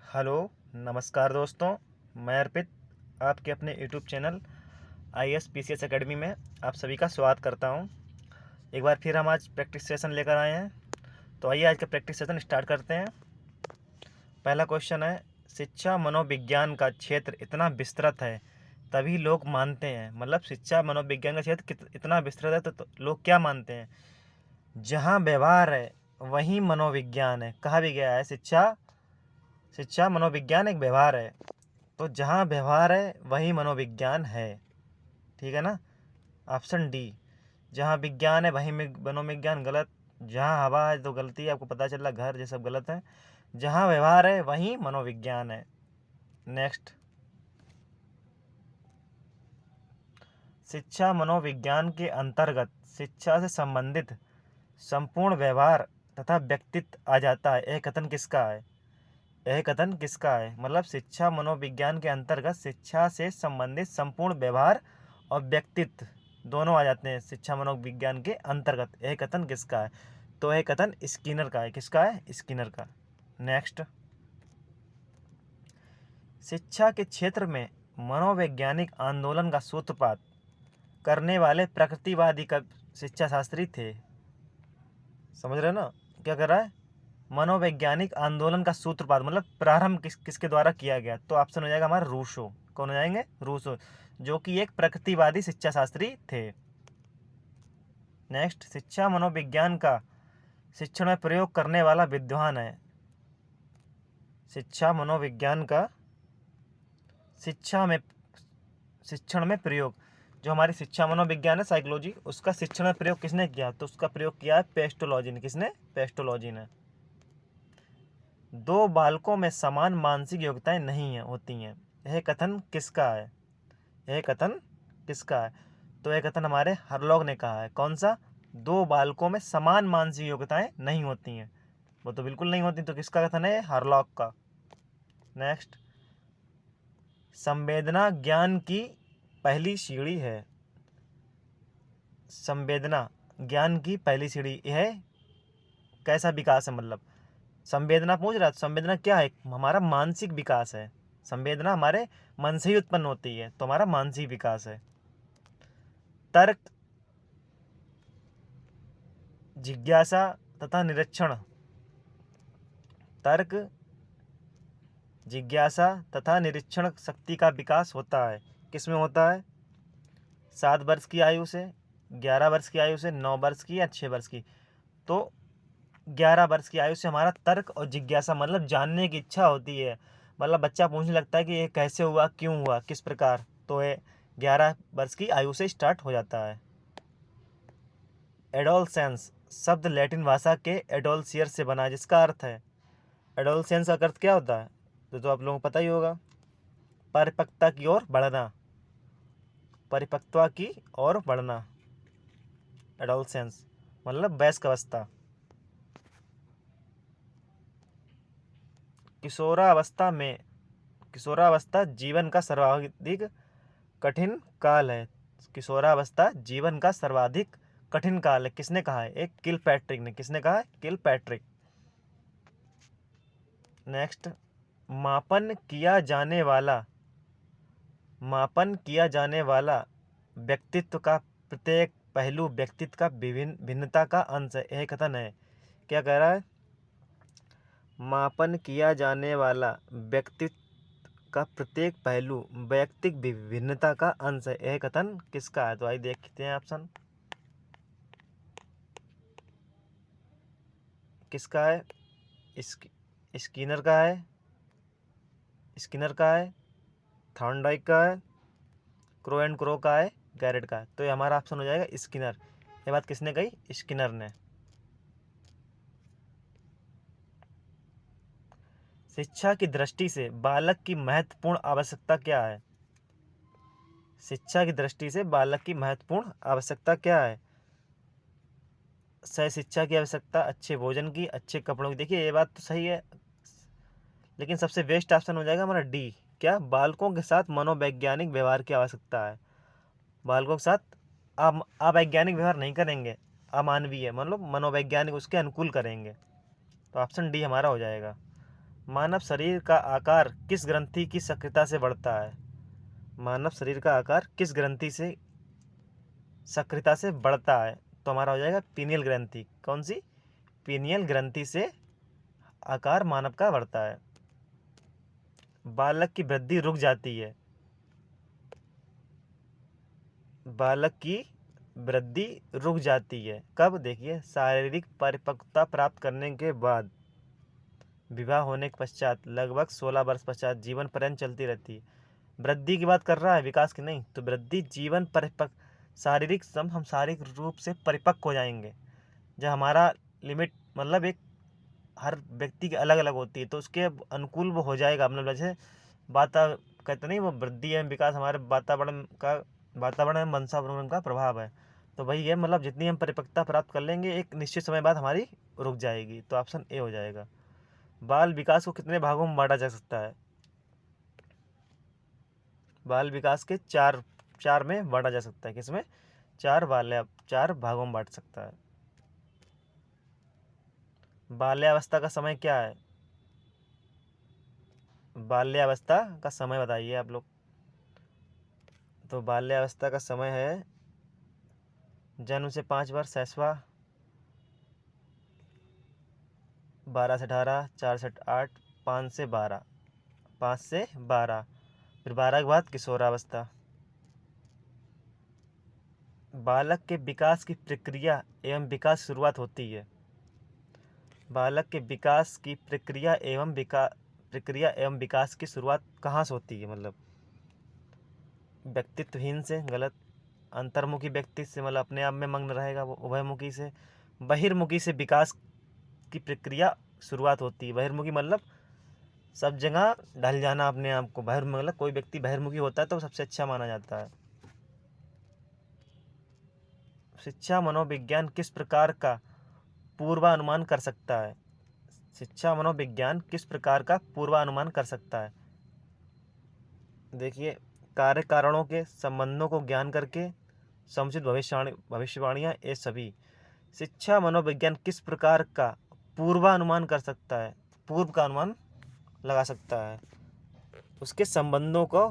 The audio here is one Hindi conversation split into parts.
हेलो, नमस्कार दोस्तों। मैं अर्पित आपके अपने YouTube channel IAS PCS academy में आप सभी का स्वागत करता हूं। एक बार फिर हम आज प्रैक्टिस सेशन लेकर आए हैं, तो आइए आज का प्रैक्टिस सेशन स्टार्ट करते हैं। पहला क्वेश्चन है, शिक्षा मनोविज्ञान का क्षेत्र इतना विस्तृत है तभी लोग मानते हैं। मतलब शिक्षा मनोविज्ञान का क्षेत्र इतना विस्तृत है तो लोग क्या मानते हैं? जहाँ व्यवहार है वहीं मनोविज्ञान है। कहा भी गया है शिक्षा मनोविज्ञान एक व्यवहार है, तो जहाँ व्यवहार है वही मनोविज्ञान है। ठीक है ना। ऑप्शन डी, जहाँ विज्ञान है वही मनोविज्ञान गलत। जहाँ हवा है तो गलती है, आपको पता चला घर ये सब गलत है। जहाँ व्यवहार है वही मनोविज्ञान है। नेक्स्ट, शिक्षा मनोविज्ञान के अंतर्गत शिक्षा से संबंधित संपूर्ण व्यवहार तथा व्यक्तित्व आ जाता है। यह कथन किसका है? यह कथन किसका है? मतलब शिक्षा मनोविज्ञान के अंतर्गत शिक्षा से संबंधित संपूर्ण व्यवहार और व्यक्तित्व दोनों आ जाते हैं शिक्षा मनोविज्ञान के अंतर्गत। यह कथन किसका है? तो यह कथन स्किनर का है। किसका है? स्किनर का। नेक्स्ट, शिक्षा के क्षेत्र में मनोवैज्ञानिक आंदोलन का सूत्रपात करने वाले प्रकृतिवादी शिक्षा शास्त्री थे। समझ रहे हो ना क्या कर रहा है? मनोवैज्ञानिक आंदोलन का सूत्रपात मतलब प्रारंभ किसके द्वारा किया गया? तो ऑप्शन हो जाएगा हमारा रूसो। कौन हो जाएंगे? रूसो, जो कि एक प्रकृतिवादी शिक्षा शास्त्री थे। नेक्स्ट, शिक्षा मनोविज्ञान का शिक्षण में प्रयोग करने वाला विद्वान है। शिक्षा मनोविज्ञान का शिक्षण में प्रयोग, जो हमारी शिक्षा मनोविज्ञान है साइकोलॉजी, उसका शिक्षण में प्रयोग किसने किया? तो उसका प्रयोग किया है पेस्टोलॉजी ने। किसने? पेस्टोलॉजी ने। दो बालकों में समान मानसिक योग्यताएं नहीं होती हैं। यह कथन किसका है? यह कथन किसका है? तो यह कथन हमारे हरलॉग ने कहा है। कौन सा? दो बालकों में समान मानसिक योग्यताएं नहीं होती हैं, वो तो बिल्कुल नहीं होती। तो किसका कथन है? हरलॉग का। नेक्स्ट, संवेदना ज्ञान की पहली सीढ़ी है। संवेदना ज्ञान की पहली सीढ़ी। यह कैसा विकास है? मतलब संवेदना पूछ रहा है, तो संवेदना क्या है? हमारा मानसिक विकास है। संवेदना हमारे मन से ही उत्पन्न होती है, तो हमारा मानसिक विकास है। तर्क, जिज्ञासा तथा निरीक्षण। तर्क, जिज्ञासा तथा निरीक्षण शक्ति का विकास होता है। किसमें होता है? 7 वर्ष की आयु से, 11 वर्ष की आयु से, 9 वर्ष की या 6 वर्ष की। तो 11 वर्ष की आयु से हमारा तर्क और जिज्ञासा मतलब जानने की इच्छा होती है। मतलब बच्चा पूछने लगता है कि ये कैसे हुआ, क्यों हुआ, किस प्रकार। तो ये 11 वर्ष की आयु से स्टार्ट हो जाता है। एडोलसेंस शब्द लैटिन भाषा के एडोलसियर से बना है, जिसका अर्थ है, एडोलसेंस का अर्थ क्या होता है? तो आप लोगों को पता ही होगा, परिपक्वता की ओर बढ़ना। परिपक्वता की ओर बढ़ना, एडोलसेंस मतलब वयस्क अवस्था। किशोरावस्था जीवन का सर्वाधिक कठिन काल है। किशोरावस्था जीवन का सर्वाधिक कठिन काल है। किसने कहा है? एक किलपैट्रिक ने। किसने कहा है? किलपैट्रिक। नेक्स्ट, मापन किया जाने वाला व्यक्तित्व का प्रत्येक पहलू व्यक्तित्व का भिन्नता का अंश है। यह कथन है। क्या कह रहा है? मापन किया जाने वाला व्यक्तित्व का प्रत्येक पहलू वैयक्तिक विभिन्नता का अंश है। यह कथन किसका है? तो आइए देखते हैं ऑप्शन किसका है। स्किनर का है, थॉर्नडाइक का है, क्रो एंड क्रो का है, गैरेट का है। तो ये हमारा ऑप्शन हो जाएगा स्किनर। ये बात किसने कही? स्किनर ने। शिक्षा की दृष्टि से बालक की महत्वपूर्ण आवश्यकता क्या है? शिक्षा की दृष्टि से बालक की महत्वपूर्ण आवश्यकता क्या है? सही शिक्षा की आवश्यकता, अच्छे भोजन की, अच्छे कपड़ों की। देखिए ये बात तो सही है, लेकिन सबसे बेस्ट ऑप्शन हो जाएगा हमारा डी। क्या? बालकों के साथ मनोवैज्ञानिक व्यवहार की आवश्यकता है। बालकों के साथ आप अवैज्ञानिक व्यवहार नहीं करेंगे, अमानवीय मतलब मनोवैज्ञानिक उसके अनुकूल करेंगे। तो ऑप्शन डी हमारा हो जाएगा। मानव शरीर का आकार किस ग्रंथि की सक्रियता से बढ़ता है? मानव शरीर का आकार किस ग्रंथि से सक्रियता से बढ़ता है? तो हमारा हो जाएगा पीनियल ग्रंथि। कौन सी? पीनियल ग्रंथि से आकार मानव का बढ़ता है। बालक की वृद्धि रुक जाती है। बालक की वृद्धि रुक जाती है कब? देखिए, शारीरिक परिपक्वता प्राप्त करने के बाद, विवाह होने के पश्चात, लगभग 16 वर्ष पश्चात, जीवन पर्यंत चलती रहती है। वृद्धि की बात कर रहा है, विकास की नहीं। तो वृद्धि जीवन परिपक्व, शारीरिक हम शारीरिक रूप से परिपक्व हो जाएंगे जब हमारा लिमिट, मतलब एक हर व्यक्ति की अलग अलग होती है, तो उसके अनुकूल वो हो जाएगा। मतलब जैसे कहते नहीं, वो वृद्धि एवं विकास हमारे वातावरण एवं वंशानुक्रम का प्रभाव है। तो वही है, मतलब जितनी हम परिपक्वता प्राप्त कर लेंगे, एक निश्चित समय बाद हमारी रुक जाएगी। तो ऑप्शन ए हो जाएगा। बाल विकास को कितने भागों में बांटा जा सकता है? बाल विकास के चार में बांटा जा सकता है। किसमें? चार भागों में बांट सकता है। बाल्यावस्था का समय क्या है? बाल्यावस्था का समय बताइए आप लोग। तो बाल्यावस्था का समय है जन्म से 5 वर्ष, शैशवा 12 से 18, 4 से 8, 5 से 12, 5 से 12, फिर 12 के बाद किशोरावस्था। बालक के विकास की प्रक्रिया एवं विकास शुरुआत होती है। बालक के विकास की प्रक्रिया एवं विकास की शुरुआत कहाँ से होती है? मतलब व्यक्तित्वहीन से, गलत। अंतर्मुखी व्यक्ति से, मतलब अपने आप में मग्न रहेगा वो। उभयमुखी से, बहिर्मुखी से विकास की प्रक्रिया शुरुआत होती है। बहिर्मुखी मतलब सब जगह ढल जाना अपने आप को। मतलब कोई व्यक्ति बहिर्मुखी होता है तो सबसे अच्छा माना जाता है। शिक्षा मनोविज्ञान किस प्रकार का पूर्वानुमान कर सकता है? शिक्षा मनोविज्ञान किस प्रकार का पूर्वानुमान कर सकता है? देखिए, कार्य कारणों के संबंधों को ज्ञान करके समुचित भविष्यवाणियाँ, ये सभी। शिक्षा मनोविज्ञान किस प्रकार का पूर्वानुमान कर सकता है? पूर्व का अनुमान लगा सकता है। उसके संबंधों को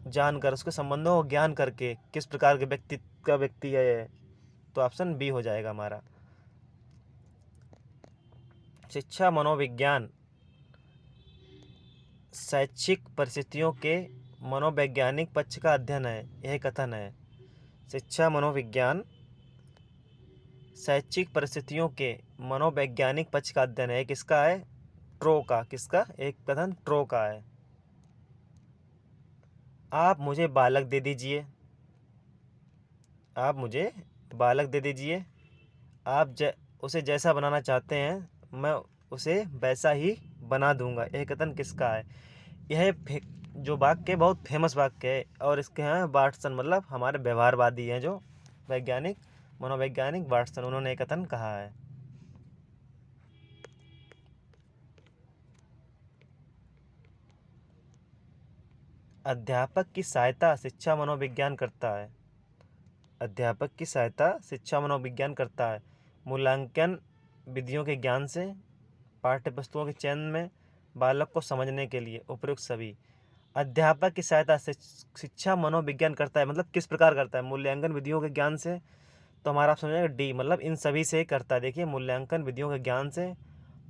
जानकर, उसके संबंधों को ज्ञान करके, किस प्रकार के व्यक्ति है ये। तो ऑप्शन बी हो जाएगा हमारा। शिक्षा मनोविज्ञान शैक्षिक परिस्थितियों के मनोवैज्ञानिक पक्ष का अध्ययन है, यह कथन है। शिक्षा मनोविज्ञान शैक्षिक परिस्थितियों के मनोवैज्ञानिक पक्ष का अध्ययन है। किसका है? ट्रो का। किसका? एक कथन ट्रो का है। आप मुझे बालक दे दीजिए, आप मुझे बालक दे दीजिए, आप उसे जैसा बनाना चाहते हैं मैं उसे वैसा ही बना दूंगा। यह कथन किसका है? यह जो वाक्य है बहुत फेमस वाक्य है, और इसके हैं वाटसन, मतलब हमारे व्यवहारवादी हैं जो वैज्ञानिक, मनोवैज्ञानिक वाटसन, उन्होंने एक कथन कहा है। अध्यापक की सहायता शिक्षा मनोविज्ञान करता है। अध्यापक की सहायता शिक्षा मनोविज्ञान करता है मूल्यांकन विधियों के ज्ञान से, पाठ्य पुस्तकों के चयन में, बालक को समझने के लिए, उपयुक्त सभी। अध्यापक की सहायता से शिक्षा मनोविज्ञान करता है, मतलब किस प्रकार करता है? मूल्यांकन विधियों के ज्ञान से। तो हमारा आप समझेगा डी, मतलब इन सभी से करता है। देखिए, मूल्यांकन विधियों के ज्ञान से,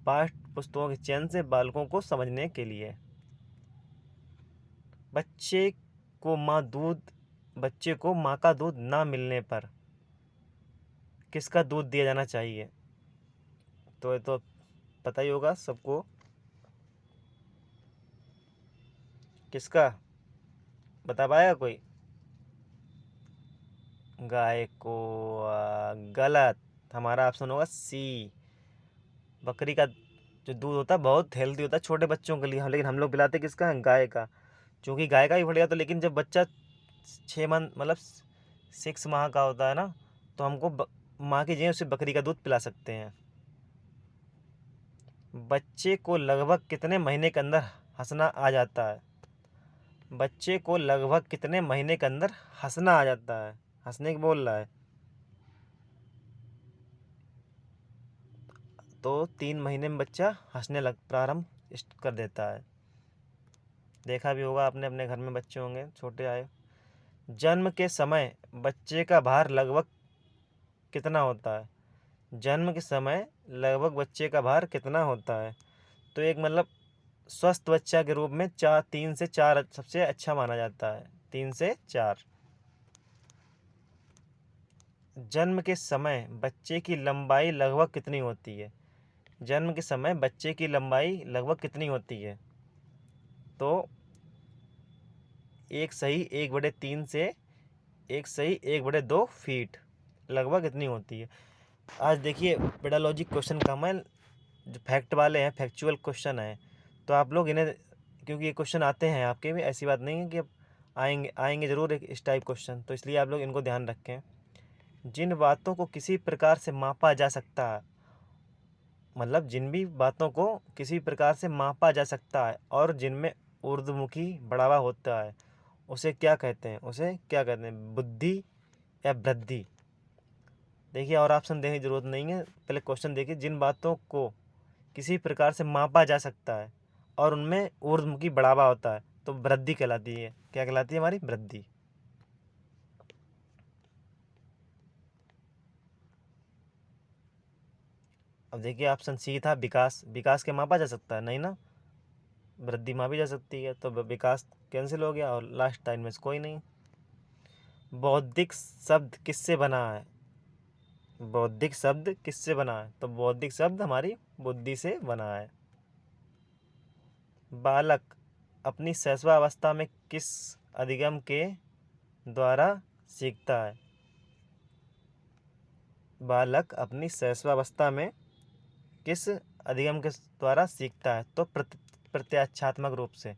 पाठ्य पुस्तकों के चयन से, बालकों को समझने के लिए। बच्चे बच्चे को माँ का दूध ना मिलने पर किसका दूध दिया जाना चाहिए? तो ये तो पता ही होगा सबको। किसका? बता पाएगा कोई? गाय को। गलत। हमारा ऑप्शन होगा सी। बकरी का जो दूध होता है बहुत हेल्दी होता है छोटे बच्चों के लिए, लेकिन हम लोग पिलाते किसका है? गाय का। क्योंकि गाय का ही बढ़िया। तो लेकिन जब बच्चा 6 मंथ, मतलब 6 माह का होता है ना, तो हमको माँ की जगह उसे बकरी का दूध पिला सकते हैं। बच्चे को लगभग कितने महीने के अंदर हंसना आ जाता है? बच्चे को लगभग कितने महीने के अंदर हंसना आ जाता है? हंसने की बोल रहा है। तो 3 महीने में बच्चा हंसने प्रारंभ कर देता है। देखा भी होगा आपने, अपने घर में बच्चे होंगे छोटे आए। जन्म के समय बच्चे का भार लगभग कितना होता है? जन्म के समय लगभग बच्चे का भार कितना होता है? तो एक मतलब स्वस्थ बच्चा के रूप में 3 से 4 सबसे अच्छा माना जाता है। 3 से 4। जन्म के समय बच्चे की लंबाई लगभग कितनी होती है? जन्म के समय बच्चे की लंबाई लगभग कितनी होती है? तो 1 से 1/2 फीट लगभग इतनी होती है। आज देखिए बड़ा लॉजिक क्वेश्चन का मैं जो फैक्ट वाले हैं, फैक्चुअल क्वेश्चन है, तो आप लोग इन्हें, क्योंकि ये क्वेश्चन आते हैं आपके भी, ऐसी बात नहीं है कि आएंगे ज़रूर इस टाइप क्वेश्चन, तो इसलिए आप लोग इनको ध्यान रखें। जिन बातों को किसी प्रकार से मापा जा सकता है, मतलब जिन भी बातों को किसी प्रकार से मापा जा सकता है और जिनमें ऊर्ध्वमुखी बढ़ावा होता है, उसे क्या कहते हैं? बुद्धि या वृद्धि? देखिए और ऑप्शन देने की ज़रूरत नहीं है, पहले क्वेश्चन देखिए। जिन बातों को किसी प्रकार से मापा जा सकता है और उनमें ऊर्ध्वमुखी बढ़ावा होता है, तो वृद्धि कहलाती है। क्या कहलाती है? हमारी वृद्धि। अब देखिए ऑप्शन सी था विकास। विकास के मापा जा सकता है? नहीं ना। वृद्धि मापी जा सकती है, तो विकास कैंसिल हो गया और लास्ट लाइन में से कोई नहीं। बौद्धिक शब्द किससे बना है? बौद्धिक शब्द किससे बना है? तो बौद्धिक शब्द हमारी बुद्धि से बना है। बालक अपनी शैशवावस्था में किस अधिगम के द्वारा सीखता है? बालक अपनी शैशवावस्था में किस अधिगम के द्वारा सीखता है? तो प्रत्याक्षात्मक रूप से।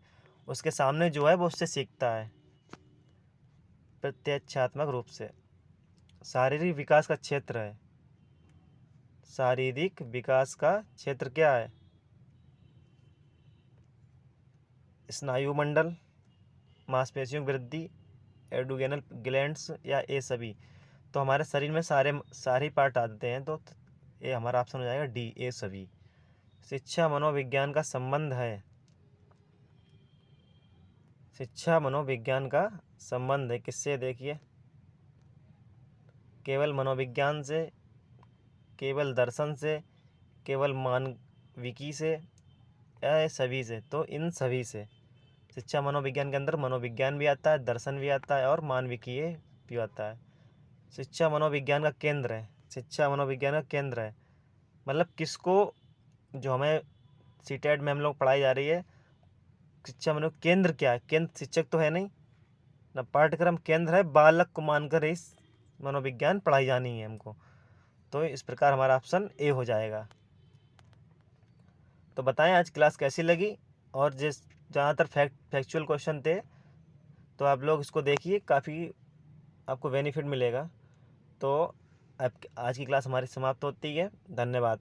उसके सामने जो है वो उससे सीखता है, प्रत्याक्षात्मक रूप से। शारीरिक विकास का क्षेत्र है। शारीरिक विकास का क्षेत्र क्या है? स्नायु मंडल, मांसपेशियों की वृद्धि, एडुगेनल ग्लैंड्स, या ये सभी? तो हमारे शरीर में सारे पार्ट आते हैं, तो ये हमारा ऑप्शन हो जाएगा डी, ए सभी। शिक्षा मनोविज्ञान का संबंध है। शिक्षा मनोविज्ञान का संबंध है किससे? देखिए, केवल मनोविज्ञान से, केवल दर्शन से, केवल मानविकी से, या ये सभी से? तो इन सभी से। शिक्षा मनोविज्ञान के अंदर मनोविज्ञान भी आता है, दर्शन भी आता है और मानविकीय भी आता है। शिक्षा मनोविज्ञान का केंद्र है। शिक्षा मनोविज्ञान का केंद्र है मतलब किसको, जो हमें सीटेट में हम लोग पढ़ाई जा रही है, शिक्षा मनो केंद्र क्या है? केंद्र शिक्षक तो है नहीं ना, पाठ्यक्रम केंद्र है, बालक को मानकर इस मनोविज्ञान पढ़ाई जानी है हमको। तो इस प्रकार हमारा ऑप्शन ए हो जाएगा। तो बताएं आज क्लास कैसी लगी, और जिस ज़्यादातर फैक्चुअल क्वेश्चन थे, तो आप लोग इसको देखिए, काफ़ी आपको बेनिफिट मिलेगा। तो अब आज की क्लास हमारी समाप्त होती है। धन्यवाद।